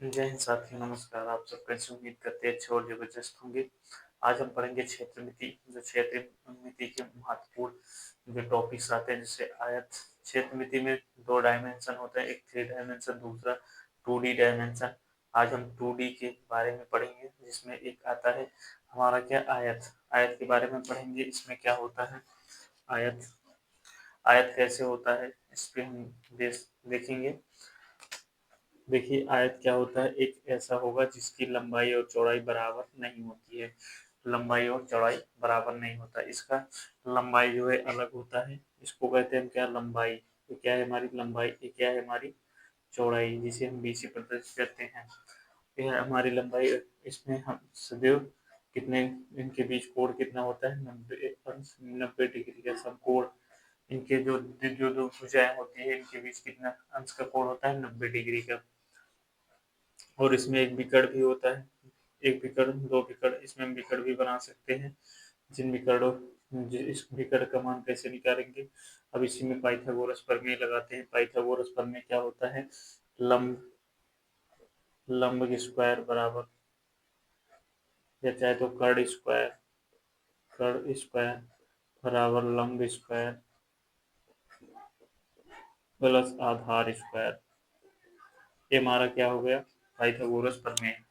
जय हिंद साथियों, नमस्कार। आप सब कैसे उम्मीद करते हैं अच्छे और जबरदस्त होंगे। आज हम पढ़ेंगे क्षेत्र मिति। जो क्षेत्र मिति के महत्वपूर्ण जो टॉपिक्स आते हैं, जैसे आयत। क्षेत्र मिति में दो डायमेंशन होते हैं, एक 3 डायमेंशन, दूसरा 2D डायमेंशन। आज हम 2D के बारे में पढ़ेंगे, जिसमें एक आता है हमारा क्या, आयत। आयत के बारे में पढ़ेंगे, इसमें क्या होता है आयत, आयत कैसे होता है, इस पे हम देखेंगे। देखिए, आयत क्या होता है, एक ऐसा होगा जिसकी लंबाई और चौड़ाई बराबर नहीं होती है। लंबाई और चौड़ाई बराबर नहीं होता, इसका लंबाई जो है अलग होता है। इसको कहते हैं क्या, लंबाई। ये क्या है हमारी लंबाई, ये क्या है हमारी चौड़ाई, जिसे हम BC प्रदर्शित करते हैं। यह हमारी लंबाई। इसमें हम सदैव कितने, इनके बीच कोण कितना होता है, 90 अंश, 90 डिग्री का समकोण। इनके जो जो दो भुजाएं होती है, इनके बीच कितना अंश का कोण होता है, 90 डिग्री का। और इसमें एक विकर्ण भी होता है, एक विकर्ण, दो विकर्ण। इसमें हम विकर्ण भी बना सकते हैं। जिन विकर्णों, इस विकर्ण का मान कैसे निकालेंगे, अब इसी में पाइथागोरस प्रमेय लगाते हैं। पाइथागोरस प्रमेय क्या होता है, लंब लंब स्क्वायर बराबर, या चाहे तो कर्ण स्क्वायर, कर्ण स्क्वायर बराबर लंब स्क्वायर प्लस आधार स्क्वायर। ये हमारा क्या हो गया, पाइथागोरस प्रमेय।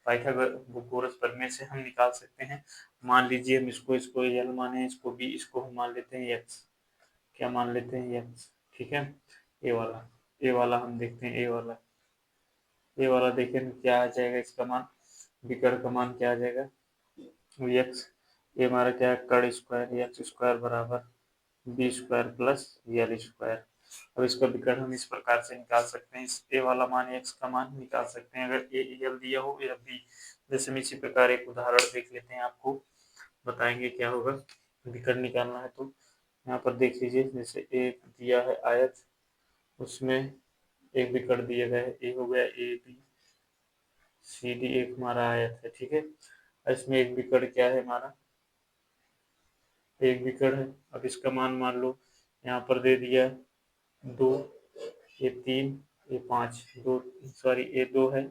पाइथागोरस प्रमेय से हम निकाल सकते हैं। मान लीजिए हम इसको इसको यल माने, इसको बी, इसको हम मान लेते हैं एक्स। क्या मान लेते हैं, एक्स। ठीक है। ए वाला हम देखते हैं, ए वाला देखें क्या आ जाएगा, इसका मान, विकर्ण का मान क्या आ जाएगा, एक्स। ये हमारा क्या है, कर्ण स्क्वायर, एक्स स्क्वायर बराबर B square plus L square. अब इसका विकर्ण हम इस प्रकार से निकाल सकते हैं। इस ए वाला मान, एक्स का मान निकाल सकते हैं, अगर ए यल दिया हो या बी। जैसे हम इसी प्रकार एक उदाहरण देख लेते हैं, आपको बताएंगे क्या होगा। विकर्ण निकालना है तो यहाँ पर देख लीजिए, जैसे एक दिया है आयत, उसमें एक विकर्ण दिया गया है, ए हो गया ए बी सी डी, एक हमारा आयत है। ठीक है। इसमें एक विकर्ण क्या है हमारा, एक विकर्ण है। अब इसका मान लो यहाँ पर दे दिया 2, ये 3, ये 5, दो, सॉरी ये 2 है,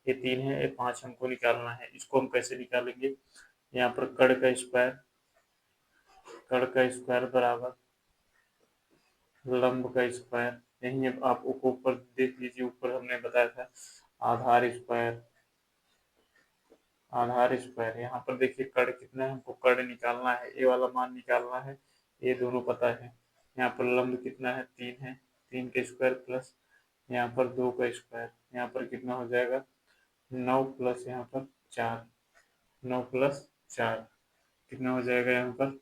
ये 3 है, ये 5 हमको निकालना है। इसको हम कैसे निकालेंगे, यहाँ पर कर्ण का स्क्वायर बराबर लंब का स्क्वायर। यही अब आप ऊपर देख लीजिए, ऊपर हमने बताया था आधार स्क्वायर। यहाँ पर देखिए कर्ण कितना है, हमको कर्ण निकालना है, ए वाला मान निकालना है, ये दोनों पता है। यहाँ पर लंब कितना है, 3 है, 3 का स्क्वायर प्लस यहाँ पर 2 का स्क्वायर, यहाँ पर कितना हो जाएगा, 9 प्लस यहाँ पर 4, 9 प्लस 4 कितना हो जाएगा, यहाँ पर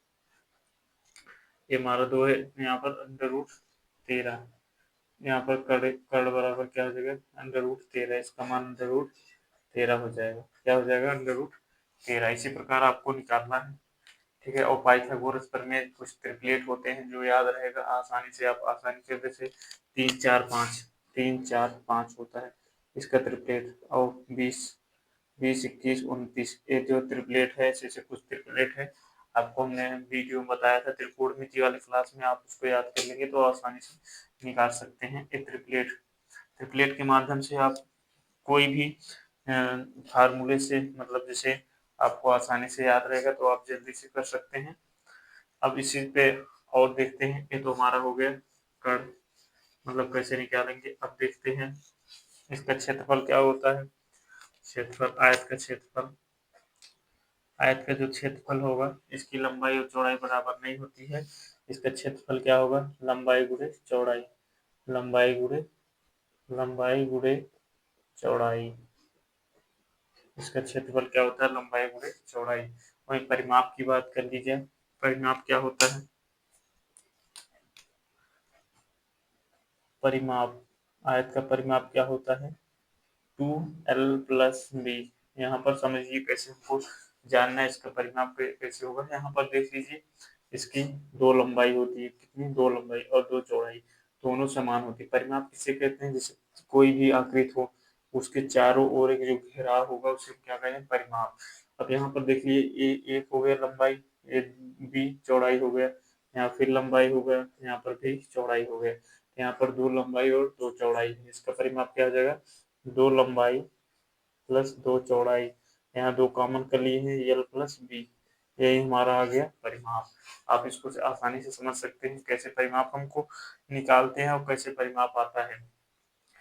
ये हमारा 2 है, यहाँ पर √13। यहाँ पर कर्ण कर्ण बराबर क्या हो जाएगा, √13। इसका मान √13 हो जाएगा। क्या हो जाएगा, √13। इसी प्रकार आपको निकालना है। ठीक है। और पाइथागोरस प्रमेय कुछ ट्रिपलेट होते हैं जो याद रहेगा आसानी से, आप आसानी से, जैसे 3 4 5 होता है इसका ट्रिपलेट। और 20 20 21 29, ये जो ट्रिपलेट है, ऐसे कुछ ट्रिपलेट है। आपको हमने वीडियो में बताया था त्रिकोणमिति वाली क्लास में, आप उसको याद कर लेंगे तो आसानी से निकाल सकते हैं। ये ट्रिपलेट, ट्रिपलेट के माध्यम से आप कोई भी फार्मूले से, मतलब जैसे आपको आसानी से याद रहेगा तो आप जल्दी से कर सकते हैं। अब इसी पे और देखते हैं। ये तो हमारा हो गया कर्ण, मतलब कैसे निकालेंगे। अब देखते हैं इसका क्षेत्रफल क्या होता है। क्षेत्रफल, आयत का जो क्षेत्रफल होगा, इसकी लंबाई और चौड़ाई बराबर नहीं होती है। इसका क्षेत्रफल क्या होगा, लंबाई गुणे चौड़ाई, लंबाई गुणे लंबाई गुणे चौड़ाई। इसका क्षेत्रफल क्या होता है, लंबाई गुणे चौड़ाई। वहीं परिमाप की बात कर लीजिए, परिमाप क्या होता है, परिमाप, आयत का परिमाप क्या होता है, 2l+b। यहाँ पर समझिए कैसे हमको जानना है इसका परिमाप कैसे होगा। यहाँ पर देख लीजिए, इसकी दो लंबाई होती है, कितनी, दो लंबाई और दो चौड़ाई, दोनों समान होती है। परिमाप किसे कहते हैं, जैसे कोई भी आकृति हो, उसके चारों ओर एक जो घेराव होगा उसे क्या कहते हैं, परिमाप। अब यहाँ पर देख लीजिए, ए एक हो गया लंबाई, ए बी चौड़ाई हो गया, यहाँ फिर लंबाई हो गया, यहाँ पर भी चौड़ाई हो गया, यहाँ पर दो लंबाई और दो चौड़ाई है। इसका परिमाप क्या हो जाएगा, दो लंबाई प्लस 2 चौड़ाई, यहाँ 2 कॉमन कर लिए हैं, यल प्लस बी, यही हमारा आ गया परिमाप। आप इसको आसानी से समझ सकते हैं कैसे परिमाप हमको निकालते हैं और कैसे परिमाप आता है।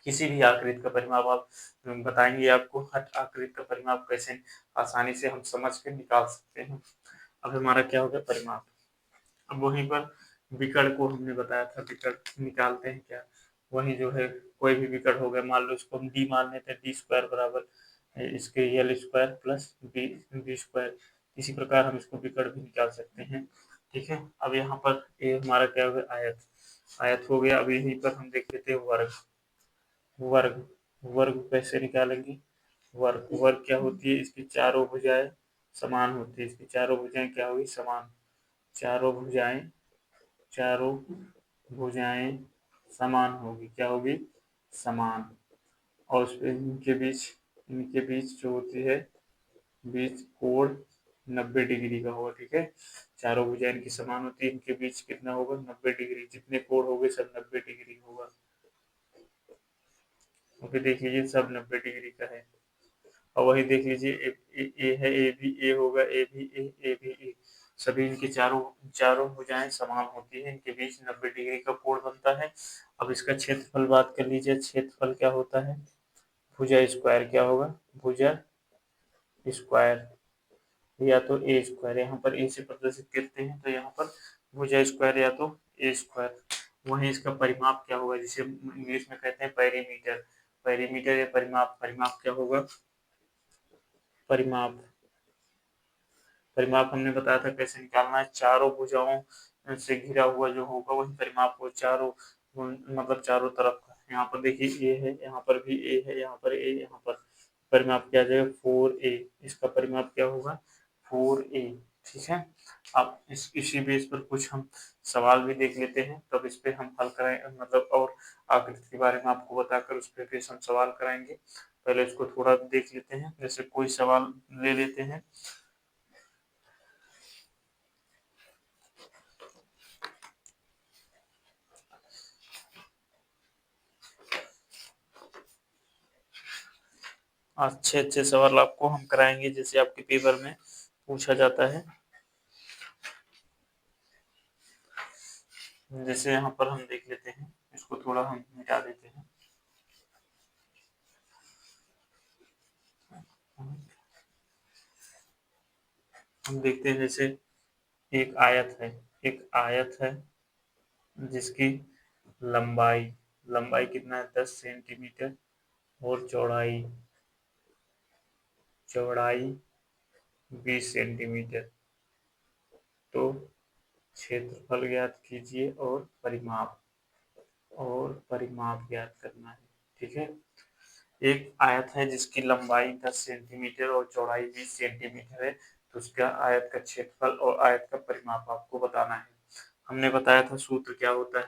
किसी भी आकृति का परिमाप आप बताएंगे, आपको हर आकृति का परिमाप कैसे आसानी से हम समझ के निकाल सकते हैं। अब हमारा क्या हो गया परिमाप। अब वहीं पर विकर्ण को हमने बताया था, विकर्ण निकालते हैं क्या, वही जो है कोई भी विकर्ण हो गया, मान लो इसको हम डी मान लेते हैं, डी स्क्वायर बराबर इसके L square plus B B square, इसी प्रकार हम इसको विकर्ण भी निकाल सकते हैं। ठीक है, अब यहाँ पर ये हमारा क्या हो गया आयत, आयत हो गया। अब यहीं पर हम देख लेते हैं वर्ग, वर्ग वर्ग कैसे निकालेंगे, वर्ग वर्ग क्या होती है, इसकी चारों भुजाएं समान होती है, इसकी चारों भुजाएं क्या होगी समान, चारों भुजाएं, चारों भुजाएं समान होगी, क्या होगी समान, और उसपे इनके बीच जो होती है बीच कोण 90 डिग्री का होगा। ठीक है, चारों भुजाएं इनकी समान होती है, इनके बीच कितना होगा 90 डिग्री, जितने कोण हो गए सब 90 डिग्री होगा। ओके, देख लीजिए सब 90 डिग्री का है। और वही देख लीजिए ए है, ए भी ए होगा, ए भी ए भी ए, सभी इनकी चारों चारों भुजाएं समान होती है, इनके बीच 90 डिग्री का कोण बनता है। अब इसका क्षेत्रफल बात कर लीजिए, क्षेत्रफल क्या होता है, भुजा स्क्वायर क्या होगा, भुजा स्क्वायर या तो ए स्क्वायर, यहाँ पर ए से प्रदर्शित करते हैं तो यहाँ पर भुजा स्क्वायर या तो ए स्क्वायर। वहीं इसका परिमाप क्या होगा, जिसे इंग्लिश में कहते हैं पेरीमीटर, पेरीमीटर या परिमाप, परिमाप क्या होगा परिमाप, परिमाप हमने बताया था कैसे निकालना है, चारों भुजाओं से घिरा हुआ जो होगा वही परिमाप हो, चारों मतलब चारों तरफ का। यहाँ पर देखिए ए है, यहाँ पर भी ए है, यहाँ पर ए, यहाँ पर परिमाप क्या आ जाएगा 4a, इसका परिमाप क्या होगा 4a। ठीक है, अब इसी बेस पर कुछ हम सवाल भी देख लेते हैं, तब इस पे हम हल करें, मतलब और आकृति के बारे में आपको बताकर उस पर फिर हम सवाल कराएंगे। पहले इसको थोड़ा देख लेते हैं, जैसे कोई सवाल ले लेते हैं। अच्छे अच्छे सवाल आपको हम कराएंगे जैसे आपके पेपर में पूछा जाता है। जैसे यहाँ पर हम देख लेते हैं, इसको थोड़ा हम मिटा देते हैं। हम देखते हैं जैसे एक आयत है, एक आयत है जिसकी लंबाई, लंबाई कितना है 10 सेंटीमीटर और चौड़ाई, चौड़ाई 20 सेंटीमीटर। तो क्षेत्रफल ज्ञात कीजिए और परिमाप ज्ञात करना है। ठीक है, एक आयत है जिसकी लंबाई 10 सेंटीमीटर और चौड़ाई 20 सेंटीमीटर है, तो उसका आयत का क्षेत्रफल और आयत का परिमाप आपको बताना है। हमने बताया था सूत्र क्या होता है,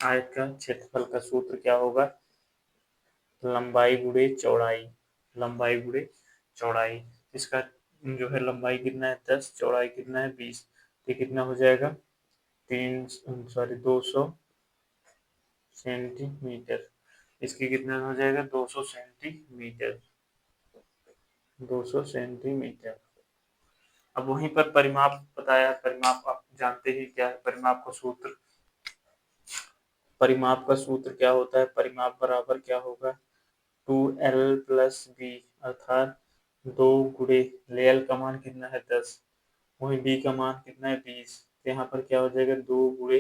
आयत का क्षेत्रफल का सूत्र क्या होगा, लंबाई गुणे चौड़ाई, लंबाई गुणे चौड़ाई। इसका जो है लंबाई कितना है 10, चौड़ाई कितना है 20, तो कितना हो जाएगा 200 सेंटीमीटर, इसकी कितना हो जाएगा 200 सेंटीमीटर, 200 सेंटीमीटर। अब वहीं पर परिमाप बताया, परिमाप आप जानते ही क्या है परिमाप का सूत्र, परिमाप का सूत्र क्या होता है, परिमाप बराबर क्या होगा 2l प्लस बी, अर्थात 2 गुणे एल का मान कितना है 10, वहीं बी का मान कितना है 20, तो यहाँ पर क्या हो जाएगा 2 गुणे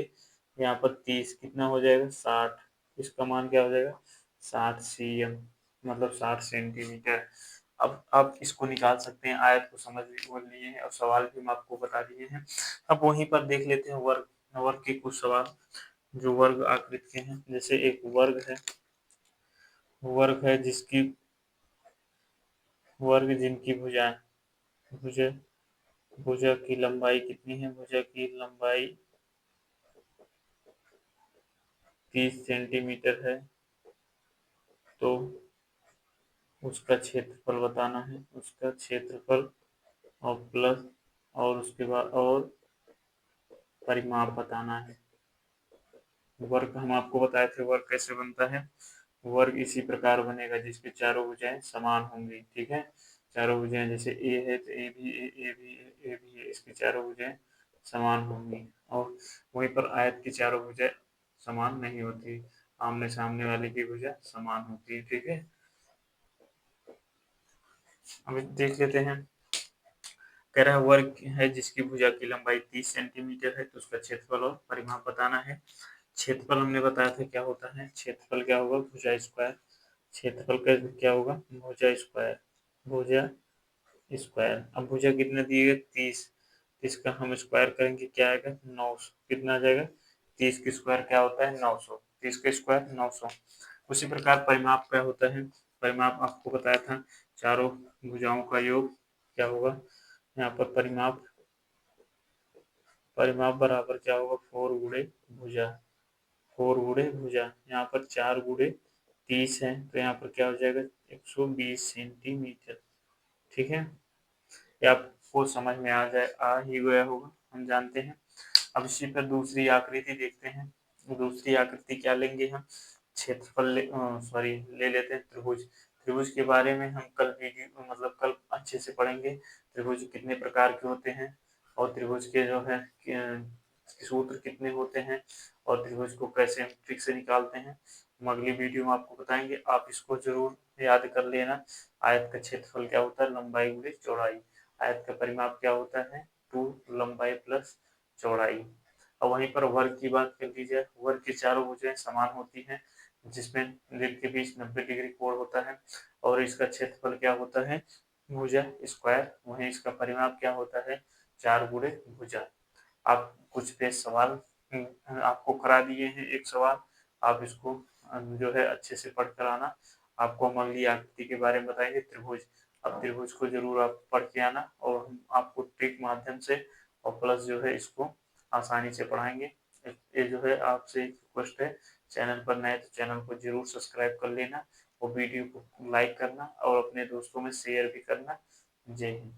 यहाँ पर 30 कितना हो जाएगा 60, इसका मान क्या हो जाएगा 60 cm, मतलब 60 सेंटीमीटर। अब आप इसको निकाल सकते हैं, आयत को समझ लिए हैं और सवाल भी हम आपको बता दिए हैं। अब वहीं पर देख लेते हैं वर्ग, वर्ग के कुछ सवाल जो वर्ग आकृति के हैं। जैसे एक वर्ग है, वर्ग है जिसकी वर्ग जिनकी भुजाएं, भुजा भुजा की लंबाई कितनी है, भुजा की लंबाई 30 सेंटीमीटर है, तो उसका क्षेत्रफल बताना है, उसका क्षेत्रफल और प्लस और उसके बाद और परिमाप बताना है। वर्ग हम आपको बताए थे वर्ग कैसे बनता है, वर्ग इसी प्रकार बनेगा जिसकी चारों भुजाएं समान होंगी, ठीक है। चारों भुजाएं जैसे ए है तो ए भी है, ए भी है, ए भी है, इसकी चारों भुजाएं समान होंगी। और वहीं पर आयत की चारों भुजाएं समान नहीं होती, आमने सामने वाले की भुजा समान होती है, ठीक है। अब देख लेते हैं, कह रहा है वर्ग है जिसकी भुजा की लंबाई 30 सेंटीमीटर है, तो उसका क्षेत्रफल और परिमाप बताना है। क्षेत्रफल हमने बताया था क्या होता है, क्षेत्रफल क्या होगा, भुजा स्क्वायर। क्षेत्रफल का क्या होगा, भुजा स्क्वायर, भुजा स्क्वायर। अब भुजा कितने दिए गए, 30, इसका हम स्क्वायर करेंगे क्या आएगा, 900। कितना आ जाएगा, 30 की स्क्वायर क्या होता है, 900, 30 का स्क्वायर 900। उसी प्रकार परिमाप क्या होता है, परिमाप आपको बताया था, चारों भुजाओं का योग क्या होगा, यहाँ पर परिमाप, परिमाप बराबर क्या होगा, 4 गुणे भुजा, 4 गुणे भुजा। यहाँ पर 4 गुणे 30 है, तो यहाँ पर क्या हो जाएगा, 120 सेंटीमीटर, ठीक है। ये आपको समझ में आ ही गया होगा, हम जानते हैं। अब इसी पर दूसरी आकृति देखते हैं। दूसरी आकृति क्या लेंगे हम, क्षेत्रफल सॉरी ले लेते हैं त्रिभुज। त्रिभुज के बारे में हम कल वीडियो मतलब कल अच्छे से पढ़ेंगे, त्रिभुज कितने प्रकार के होते हैं और त्रिभुज के जो है सूत्र कितने होते हैं और त्रिभुज को कैसे हम ट्रिक से निकालते हैं, हम अगली वीडियो में आपको बताएंगे। आप इसको जरूर याद कर लेना। आयत का क्षेत्रफल क्या होता है, लंबाई गुणे चौड़ाई। आयत का परिमाप क्या होता है, 2 लंबाई प्लस चौड़ाई। और वहीं पर वर्ग की बात कर ली जाए, वर्ग की चारों भुजाएं समान होती हैं, जिसमें दीर्घ के बीच 90 डिग्री कोण होता है और इसका क्षेत्रफल क्या होता है, भुजा स्क्वायर। वहीं इसका परिमाप क्या होता है, 4 गुणे भुजा। आप कुछ पे सवाल आपको करा दिए हैं, एक सवाल आप इसको जो है अच्छे से पढ़ कर आना। आपको हम अगली आकृति के बारे में बताएंगे, त्रिभुज। अब त्रिभुज को जरूर आप पढ़ के आना और हम आपको ट्रिक माध्यम से और प्लस जो है इसको आसानी से पढ़ाएंगे। ये जो है आपसे एक रिक्वेस्ट है, चैनल पर नए तो चैनल को जरूर सब्सक्राइब कर लेना और वीडियो को लाइक करना और अपने दोस्तों में शेयर भी करना। जय हिंद।